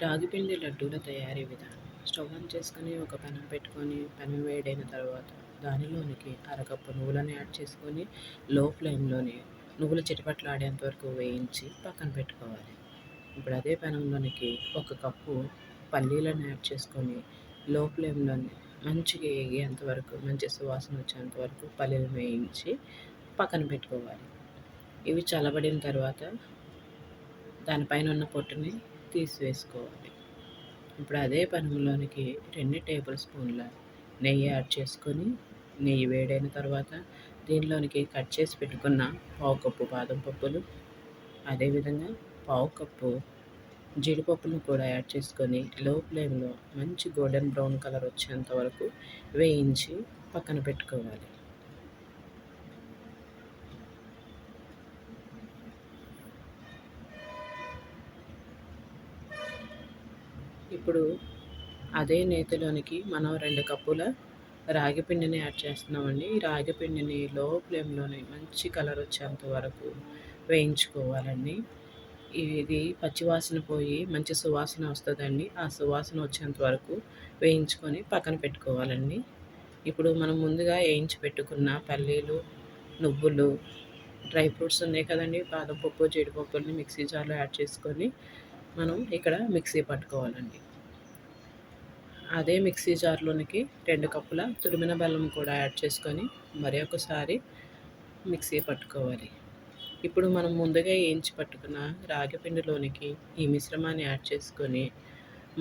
రాగిపిండి లడ్డూల తయారీ విధానం. స్టవ్ ఆన్ చేసుకొని ఒక పెనం పెట్టుకొని పెనం వేడైన తర్వాత దానిలోనికి అరకప్పు నువ్వులను యాడ్ చేసుకొని లో ఫ్లేమ్లోని నువ్వులు చిటపట్లాడేంత వరకు వేయించి పక్కన పెట్టుకోవాలి. ఇప్పుడు అదే పెనంలోనికి ఒక కప్పు పల్లీలను యాడ్ చేసుకొని లో ఫ్లేమ్లోని మంచిగా వేగేంత వరకు మంచి సువాసన వచ్చేంత వరకు పల్లీలు వేయించి పక్కన పెట్టుకోవాలి. ఇవి చల్లబడిన తర్వాత దానిపైన ఉన్న పొట్టుని తీసివేసుకోవాలి. ఇప్పుడు అదే పెనంలోనికి 2 టేబుల్ స్పూన్ల నెయ్యి యాడ్ చేసుకొని నెయ్యి వేడైన తర్వాత దీనిలోనికి కట్ చేసి పెట్టుకున్న పావు కప్పు బాదం పప్పులు, అదేవిధంగా పావు కప్పు జీడిపప్పులను కూడా యాడ్ చేసుకొని లో ఫ్లేమ్లో మంచి గోల్డెన్ బ్రౌన్ కలర్ వచ్చేంత వరకు వేయించి పక్కన పెట్టుకోవాలి. ఇప్పుడు అదే నేతిలోనికి మనం 2 కప్పుల రాగి పిండిని యాడ్ చేస్తున్నామండి. ఈ రాగి పిండిని లో ఫ్లేమ్లోనే మంచి కలర్ వచ్చేంత వరకు వేయించుకోవాలండి. ఇది పచ్చివాసన పోయి మంచి సువాసన వస్తుందండి. ఆ సువాసన వచ్చేంత వరకు వేయించుకొని పక్కన పెట్టుకోవాలండి. ఇప్పుడు మనం ముందుగా వేయించి పెట్టుకున్న పల్లీలు, నువ్వులు, డ్రై ఫ్రూట్స్ ఉన్నాయి కదండి, బాదం పప్పు, జీడిపప్పుల్ని మిక్సీ జార్లో యాడ్ చేసుకొని మనం ఇక్కడ మిక్సీ పట్టుకోవాలండి. అదే మిక్సీ జార్లోనికి 2 కప్పుల తురిమిన బెల్లం కూడా యాడ్ చేసుకొని మరి ఒకసారి మిక్సీ పట్టుకోవాలి. ఇప్పుడు మనం ముందుగా వేయించి పట్టుకున్న రాగి పిండిలోనికి ఈ మిశ్రమాన్ని యాడ్ చేసుకొని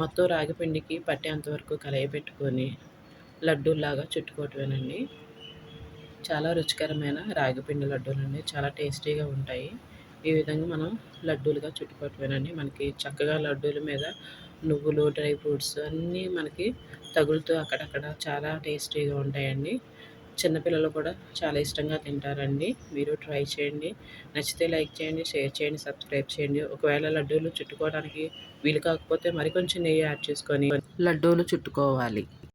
మొత్తం రాగి పిండికి పట్టేంత వరకు కలయపెట్టుకొని లడ్డూలాగా చుట్టుకోవటమేనండి. చాలా రుచికరమైన రాగిపిండి లడ్డూలండి, చాలా టేస్టీగా ఉంటాయి. ఈ విధంగా మనం లడ్డూలుగా చుట్టుకోవటమేనండి. మనకి చక్కగా లడ్డూల మీద నువ్వులు, డ్రై ఫ్రూట్స్ అన్నీ మనకి తగులుతూ అక్కడక్కడ చాలా టేస్టీగా ఉంటాయండి. చిన్నపిల్లలు కూడా చాలా ఇష్టంగా తింటారండి. మీరు ట్రై చేయండి. నచ్చితే లైక్ చేయండి, షేర్ చేయండి, సబ్స్క్రైబ్ చేయండి. ఒకవేళ లడ్డూలు చుట్టుకోవడానికి వీలు కాకపోతే మరికొంచెం నెయ్యి యాడ్ చేసుకొని లడ్డూలు చుట్టుకోవాలి.